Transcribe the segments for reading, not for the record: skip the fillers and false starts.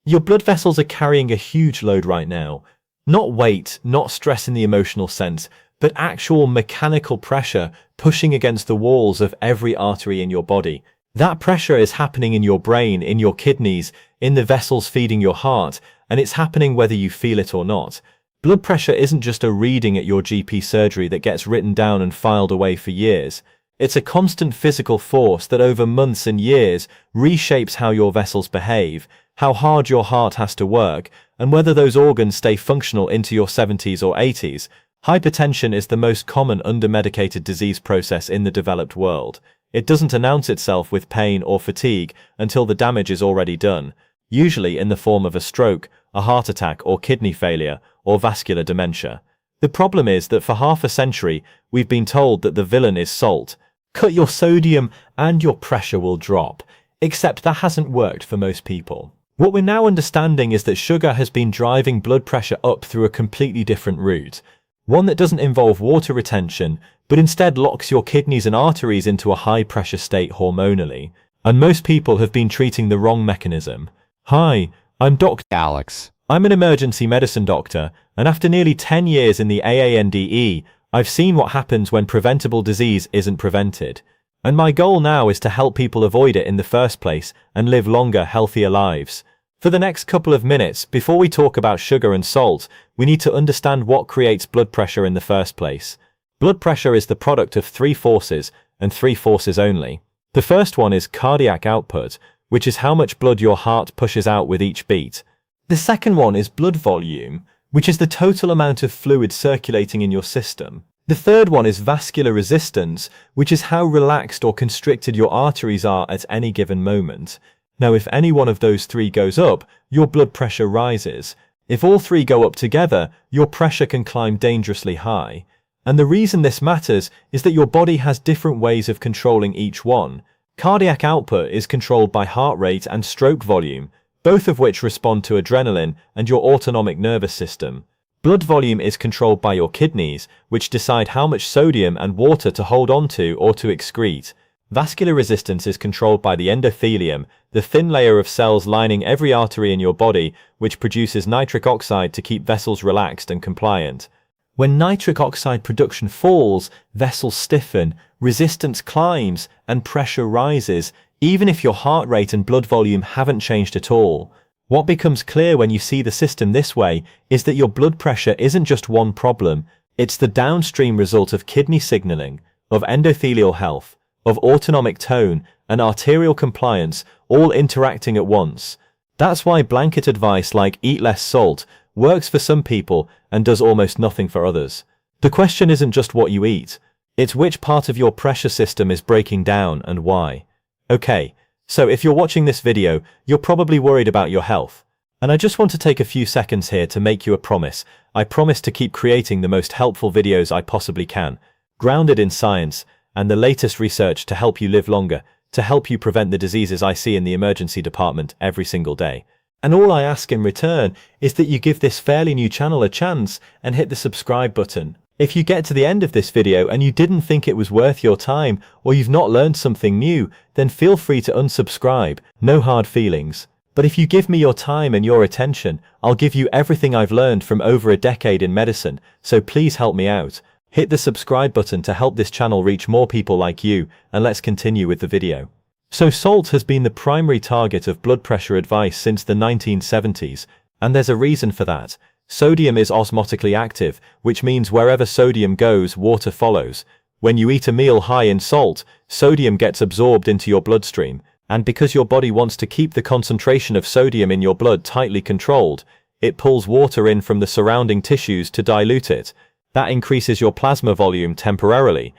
Your blood vessels are carrying a huge load right now. Not weight, not stress in the emotional sense, but actual mechanical pressure pushing against the walls of every artery in your body. That pressure is happening in your brain, in your kidneys, in the vessels feeding your heart, and it's happening whether you feel it or not. Blood pressure isn't just a reading at your GP surgery that gets written down and filed away for years. It's a constant physical force that over months and years reshapes how your vessels behave, how hard your heart has to work, and whether those organs stay functional into your 70s or 80s. Hypertension is the most common under-medicated disease process in the developed world. It doesn't announce itself with pain or fatigue until the damage is already done, usually in the form of a stroke, a heart attack or kidney failure, or vascular dementia. The problem is that for half a century, we've been told that the villain is salt. Cut your sodium and your pressure will drop, except that hasn't worked for most people. What we're now understanding is that sugar has been driving blood pressure up through a completely different route. One that doesn't involve water retention, but instead locks your kidneys and arteries into a high-pressure state hormonally. And most people have been treating the wrong mechanism. Hi, I'm Dr. Alex. I'm an emergency medicine doctor, and after nearly 10 years in the AANDE, I've seen what happens when preventable disease isn't prevented. And my goal now is to help people avoid it in the first place and live longer, healthier lives. For the next couple of minutes, before we talk about sugar and salt, we need to understand what creates blood pressure in the first place. Blood pressure is the product of three forces, and three forces only. The first one is cardiac output, which is how much blood your heart pushes out with each beat. The second one is blood volume, which is the total amount of fluid circulating in your system. The third one is vascular resistance, which is how relaxed or constricted your arteries are at any given moment. Now, if any one of those three goes up, your blood pressure rises. If all three go up together, your pressure can climb dangerously high. And the reason this matters is that your body has different ways of controlling each one. Cardiac output is controlled by heart rate and stroke volume, both of which respond to adrenaline and your autonomic nervous system. Blood volume is controlled by your kidneys, which decide how much sodium and water to hold on to or to excrete. Vascular resistance is controlled by the endothelium, the thin layer of cells lining every artery in your body, which produces nitric oxide to keep vessels relaxed and compliant. When nitric oxide production falls, vessels stiffen, resistance climbs, and pressure rises, even if your heart rate and blood volume haven't changed at all. What becomes clear when you see the system this way is that your blood pressure isn't just one problem, it's the downstream result of kidney signaling, of endothelial health, of autonomic tone, and arterial compliance all interacting at once. That's why blanket advice like eat less salt works for some people and does almost nothing for others. The question isn't just what you eat, it's which part of your pressure system is breaking down and why. Okay, so if you're watching this video, you're probably worried about your health. And I just want to take a few seconds here to make you a promise. I promise to keep creating the most helpful videos I possibly can, grounded in science and the latest research to help you live longer, to help you prevent the diseases I see in the emergency department every single day. And all I ask in return is that you give this fairly new channel a chance and hit the subscribe button. If you get to the end of this video and you didn't think it was worth your time, or you've not learned something new, then feel free to unsubscribe, no hard feelings. But if you give me your time and your attention, I'll give you everything I've learned from over a decade in medicine, so please help me out. Hit the subscribe button to help this channel reach more people like you, and let's continue with the video. So salt has been the primary target of blood pressure advice since the 1970s, and there's a reason for that. Sodium is osmotically active, which means wherever sodium goes, water follows. When you eat a meal high in salt, sodium gets absorbed into your bloodstream, and because your body wants to keep the concentration of sodium in your blood tightly controlled, it pulls water in from the surrounding tissues to dilute it. That increases your plasma volume temporarily.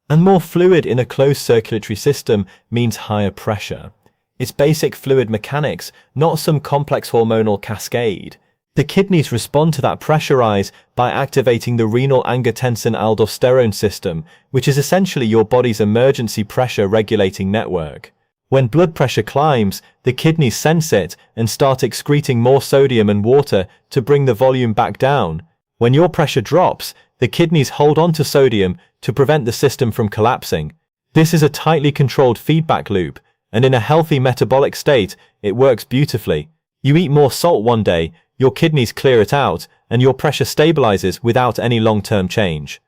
And more fluid in a closed circulatory system means higher pressure. It's basic fluid mechanics, not some complex hormonal cascade. The kidneys respond to that pressure rise by activating the renal angiotensin-aldosterone system, which is essentially your body's emergency pressure regulating network. When blood pressure climbs, the kidneys sense it and start excreting more sodium and water to bring the volume back down. When your pressure drops, the kidneys hold on to sodium to prevent the system from collapsing. This is a tightly controlled feedback loop, and in a healthy metabolic state, it works beautifully. You eat more salt one day, your kidneys clear it out, and your pressure stabilizes without any long-term change.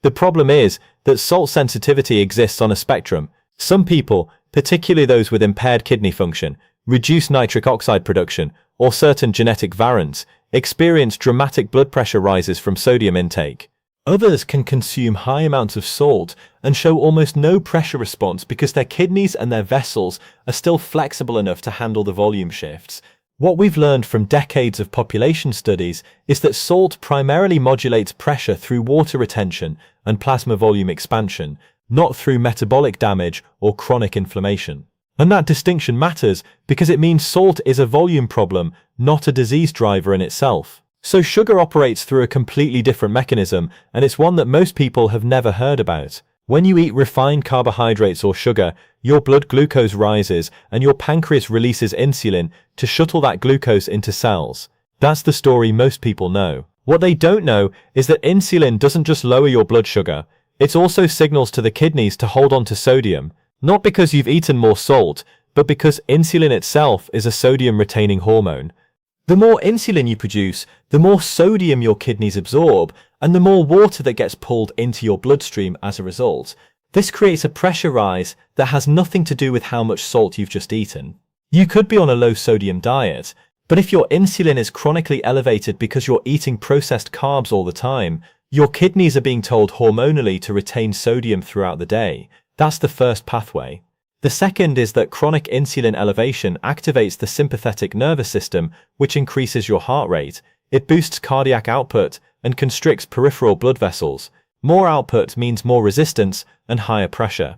The problem is that salt sensitivity exists on a spectrum. Some people, particularly those with impaired kidney function, reduced nitric oxide production, or certain genetic variants, experience dramatic blood pressure rises from sodium intake. Others can consume high amounts of salt and show almost no pressure response because their kidneys and their vessels are still flexible enough to handle the volume shifts. What we've learned from decades of population studies is that salt primarily modulates pressure through water retention and plasma volume expansion, not through metabolic damage or chronic inflammation. And that distinction matters because it means salt is a volume problem, not a disease driver in itself. So sugar operates through a completely different mechanism, and it's one that most people have never heard about. When you eat refined carbohydrates or sugar, your blood glucose rises and your pancreas releases insulin to shuttle that glucose into cells. That's the story most people know. What they don't know is that insulin doesn't just lower your blood sugar, it also signals to the kidneys to hold on to sodium, not because you've eaten more salt, but because insulin itself is a sodium-retaining hormone. The more insulin you produce, the more sodium your kidneys absorb, and the more water that gets pulled into your bloodstream as a result. This creates a pressure rise that has nothing to do with how much salt you've just eaten. You could be on a low-sodium diet, but if your insulin is chronically elevated because you're eating processed carbs all the time, your kidneys are being told hormonally to retain sodium throughout the day. That's the first pathway. The second is that chronic insulin elevation activates the sympathetic nervous system, which increases your heart rate. It boosts cardiac output and constricts peripheral blood vessels. More output means more resistance and higher pressure.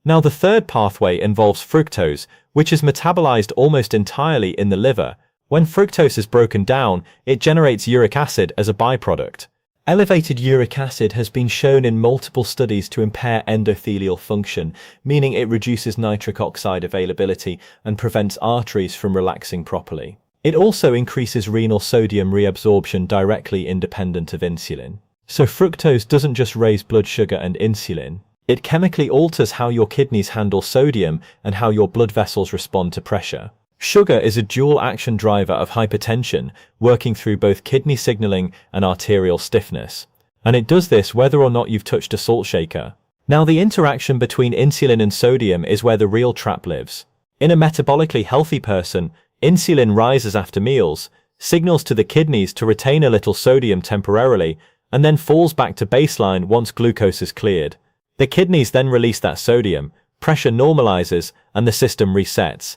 Now, the third pathway involves fructose, which is metabolized almost entirely in the liver. When fructose is broken down, it generates uric acid as a byproduct. Elevated uric acid has been shown in multiple studies to impair endothelial function, meaning it reduces nitric oxide availability and prevents arteries from relaxing properly. It also increases renal sodium reabsorption directly independent of insulin. So fructose doesn't just raise blood sugar and insulin, it chemically alters how your kidneys handle sodium and how your blood vessels respond to pressure. Sugar is a dual-action driver of hypertension, working through both kidney signaling and arterial stiffness. And it does this whether or not you've touched a salt shaker. Now, the interaction between insulin and sodium is where the real trap lives. In a metabolically healthy person, insulin rises after meals, signals to the kidneys to retain a little sodium temporarily, and then falls back to baseline once glucose is cleared. The kidneys then release that sodium, pressure normalizes, and the system resets.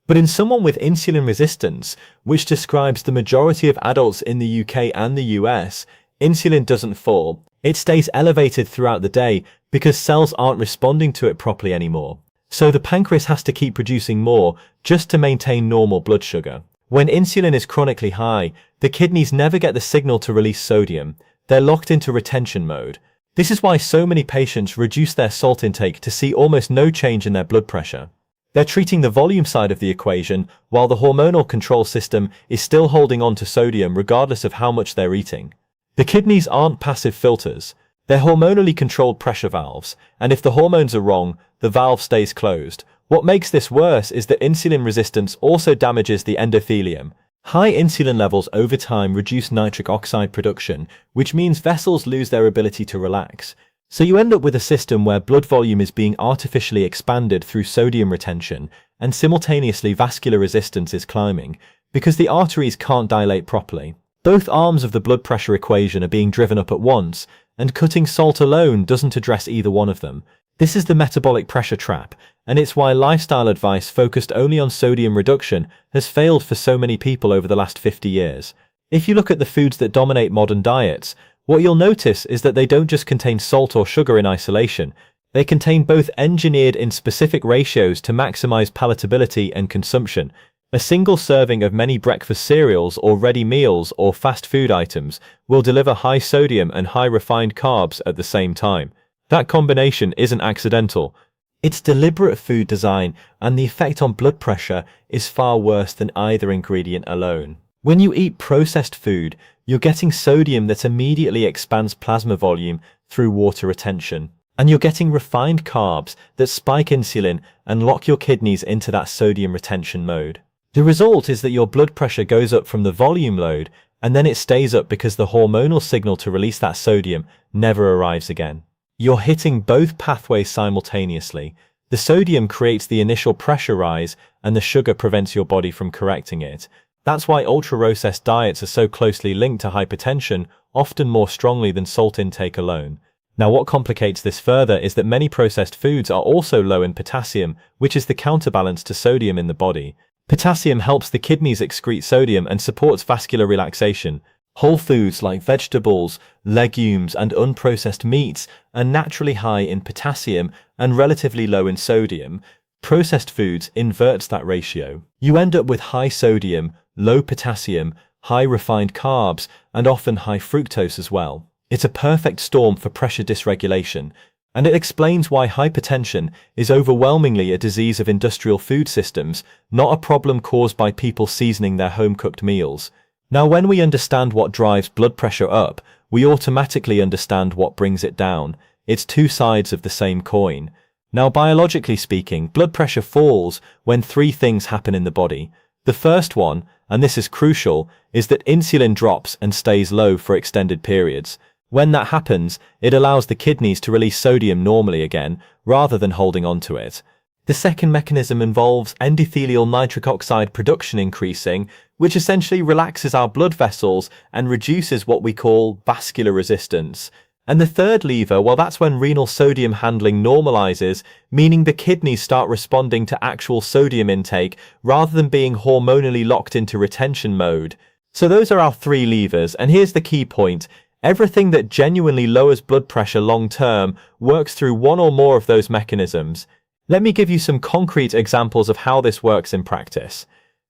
But in someone with insulin resistance, which describes the majority of adults in the UK and the US, insulin doesn't fall. It stays elevated throughout the day because cells aren't responding to it properly anymore. So the pancreas has to keep producing more just to maintain normal blood sugar. When insulin is chronically high, the kidneys never get the signal to release sodium. They're locked into retention mode. This is why so many patients reduce their salt intake to see almost no change in their blood pressure. They're treating the volume side of the equation, while the hormonal control system is still holding on to sodium regardless of how much they're eating. The kidneys aren't passive filters. They're hormonally controlled pressure valves, and if the hormones are wrong, the valve stays closed. What makes this worse is that insulin resistance also damages the endothelium. High insulin levels over time reduce nitric oxide production, which means vessels lose their ability to relax. So you end up with a system where blood volume is being artificially expanded through sodium retention, and simultaneously vascular resistance is climbing, because the arteries can't dilate properly. Both arms of the blood pressure equation are being driven up at once, and cutting salt alone doesn't address either one of them. This is the metabolic pressure trap, and it's why lifestyle advice focused only on sodium reduction has failed for so many people over the last 50 years. If you look at the foods that dominate modern diets, what you'll notice is that they don't just contain salt or sugar in isolation, they contain both engineered in specific ratios to maximize palatability and consumption. A single serving of many breakfast cereals or ready meals or fast food items will deliver high sodium and high refined carbs at the same time. That combination isn't accidental. It's deliberate food design, and the effect on blood pressure is far worse than either ingredient alone. When you eat processed food, you're getting sodium that immediately expands plasma volume through water retention. And you're getting refined carbs that spike insulin and lock your kidneys into that sodium retention mode. The result is that your blood pressure goes up from the volume load, and then it stays up because the hormonal signal to release that sodium never arrives again. You're hitting both pathways simultaneously. The sodium creates the initial pressure rise, and the sugar prevents your body from correcting it. That's why ultra-processed diets are so closely linked to hypertension, often more strongly than salt intake alone. Now, what complicates this further is that many processed foods are also low in potassium, which is the counterbalance to sodium in the body. Potassium helps the kidneys excrete sodium and supports vascular relaxation. Whole foods like vegetables, legumes, and unprocessed meats are naturally high in potassium and relatively low in sodium. Processed foods inverts that ratio. You end up with high sodium, low potassium, high refined carbs, and often high fructose as well. It's a perfect storm for pressure dysregulation, and it explains why hypertension is overwhelmingly a disease of industrial food systems, not a problem caused by people seasoning their home-cooked meals. Now, when we understand what drives blood pressure up, we automatically understand what brings it down. It's two sides of the same coin. Now, biologically speaking, blood pressure falls when three things happen in the body. The first one, and this is crucial, is that insulin drops and stays low for extended periods. When that happens, it allows the kidneys to release sodium normally again, rather than holding onto it. The second mechanism involves endothelial nitric oxide production increasing, which essentially relaxes our blood vessels and reduces what we call vascular resistance. And the third lever, well, that's when renal sodium handling normalizes, meaning the kidneys start responding to actual sodium intake rather than being hormonally locked into retention mode. So those are our three levers, and here's the key point. Everything that genuinely lowers blood pressure long-term works through one or more of those mechanisms. Let me give you some concrete examples of how this works in practice.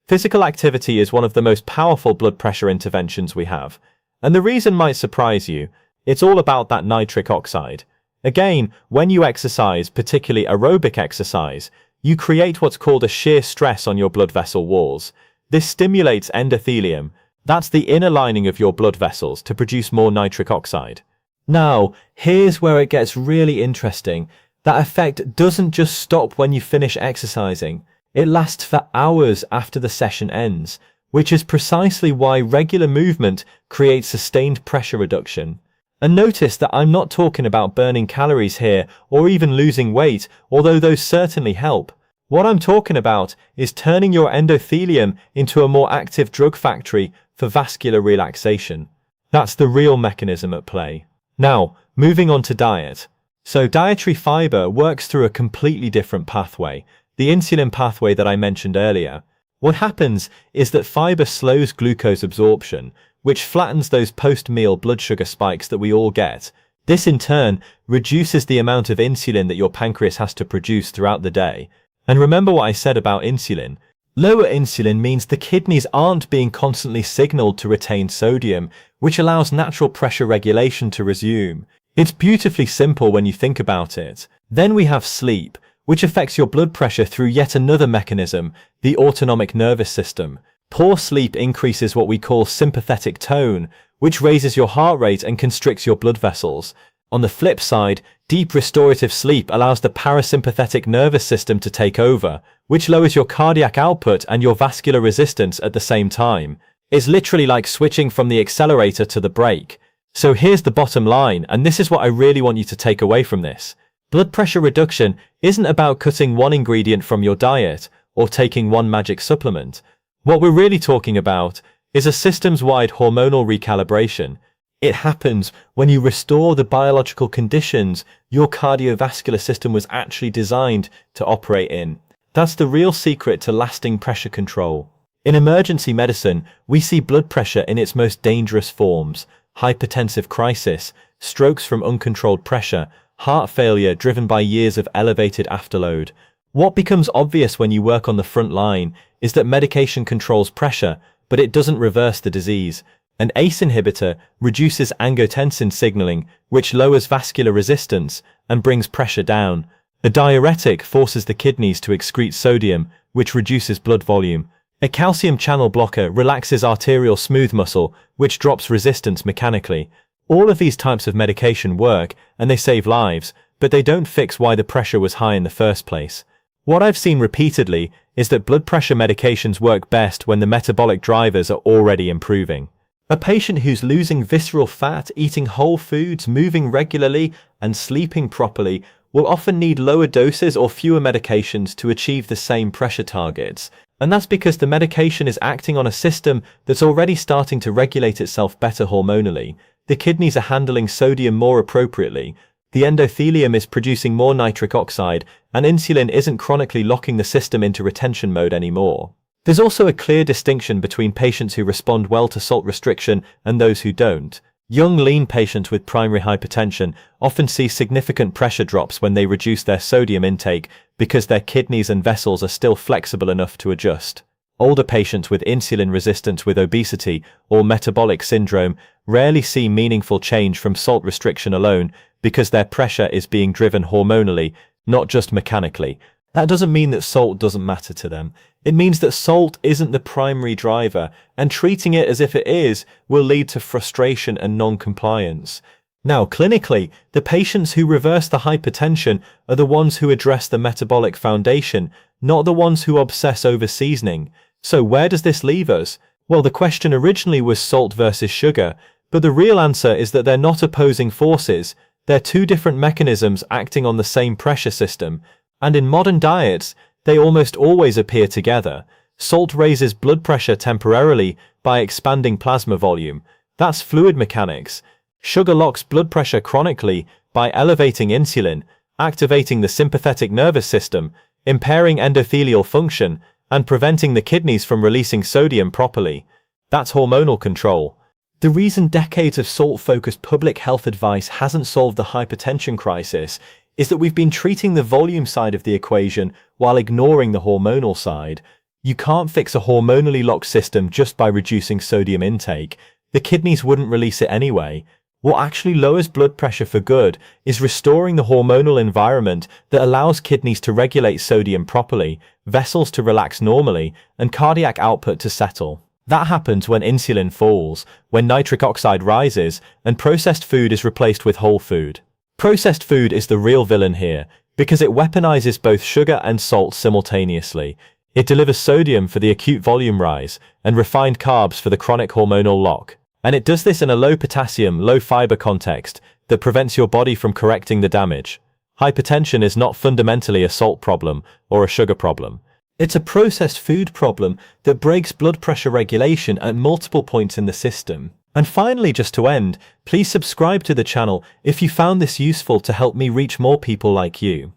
Physical activity is one of the most powerful blood pressure interventions we have. And the reason might surprise you. It's all about that nitric oxide. Again, when you exercise, particularly aerobic exercise, you create what's called a shear stress on your blood vessel walls. This stimulates endothelium. That's the inner lining of your blood vessels to produce more nitric oxide. Now, here's where it gets really interesting. That effect doesn't just stop when you finish exercising. It lasts for hours after the session ends, which is precisely why regular movement creates sustained pressure reduction. And notice that I'm not talking about burning calories here or even losing weight, although those certainly help. What I'm talking about is turning your endothelium into a more active drug factory for vascular relaxation. That's the real mechanism at play. Now, moving on to diet. So dietary fiber works through a completely different pathway, the insulin pathway that I mentioned earlier. What happens is that fiber slows glucose absorption, which flattens those post-meal blood sugar spikes that we all get. This in turn reduces the amount of insulin that your pancreas has to produce throughout the day. And remember what I said about insulin. Lower insulin means the kidneys aren't being constantly signaled to retain sodium, which allows natural pressure regulation to resume. It's beautifully simple when you think about it. Then we have sleep, which affects your blood pressure through yet another mechanism, the autonomic nervous system. Poor sleep increases what we call sympathetic tone, which raises your heart rate and constricts your blood vessels. On the flip side, deep restorative sleep allows the parasympathetic nervous system to take over, which lowers your cardiac output and your vascular resistance at the same time. It's literally like switching from the accelerator to the brake. So here's the bottom line, and this is what I really want you to take away from this. Blood pressure reduction isn't about cutting one ingredient from your diet or taking one magic supplement. What we're really talking about is a systems-wide hormonal recalibration. It happens when you restore the biological conditions your cardiovascular system was actually designed to operate in. That's the real secret to lasting pressure control. In emergency medicine, we see blood pressure in its most dangerous forms: hypertensive crisis, strokes from uncontrolled pressure, heart failure driven by years of elevated afterload. What becomes obvious when you work on the front line is that medication controls pressure, but it doesn't reverse the disease. An ACE inhibitor reduces angiotensin signaling, which lowers vascular resistance and brings pressure down. A diuretic forces the kidneys to excrete sodium, which reduces blood volume. A calcium channel blocker relaxes arterial smooth muscle, which drops resistance mechanically. All of these types of medication work, and they save lives, but they don't fix why the pressure was high in the first place. What I've seen repeatedly is that blood pressure medications work best when the metabolic drivers are already improving. A patient who's losing visceral fat, eating whole foods, moving regularly, and sleeping properly will often need lower doses or fewer medications to achieve the same pressure targets. And that's because the medication is acting on a system that's already starting to regulate itself better hormonally. The kidneys are handling sodium more appropriately, the endothelium is producing more nitric oxide, and insulin isn't chronically locking the system into retention mode anymore. There's also a clear distinction between patients who respond well to salt restriction and those who don't. Young, lean patients with primary hypertension often see significant pressure drops when they reduce their sodium intake because their kidneys and vessels are still flexible enough to adjust. Older patients with insulin resistance with obesity or metabolic syndrome rarely see meaningful change from salt restriction alone because their pressure is being driven hormonally, not just mechanically. That doesn't mean that salt doesn't matter to them. It means that salt isn't the primary driver, and treating it as if it is will lead to frustration and non-compliance. Now, clinically, the patients who reverse the hypertension are the ones who address the metabolic foundation, not the ones who obsess over seasoning. So where does this leave us? Well, the question originally was salt versus sugar, but the real answer is that they're not opposing forces. They're two different mechanisms acting on the same pressure system. And in modern diets, they almost always appear together. Salt raises blood pressure temporarily by expanding plasma volume. That's fluid mechanics. Sugar locks blood pressure chronically by elevating insulin, activating the sympathetic nervous system, impairing endothelial function, and preventing the kidneys from releasing sodium properly. That's hormonal control. The reason decades of salt-focused public health advice hasn't solved the hypertension crisis is that we've been treating the volume side of the equation while ignoring the hormonal side. You can't fix a hormonally locked system just by reducing sodium intake. The kidneys wouldn't release it anyway. What actually lowers blood pressure for good is restoring the hormonal environment that allows kidneys to regulate sodium properly, vessels to relax normally, and cardiac output to settle. That happens when insulin falls, when nitric oxide rises, and processed food is replaced with whole food. Processed food is the real villain here, because it weaponizes both sugar and salt simultaneously. It delivers sodium for the acute volume rise, and refined carbs for the chronic hormonal lock. And it does this in a low potassium, low fiber context that prevents your body from correcting the damage. Hypertension is not fundamentally a salt problem or a sugar problem. It's a processed food problem that breaks blood pressure regulation at multiple points in the system. And finally, just to end, please subscribe to the channel if you found this useful to help me reach more people like you.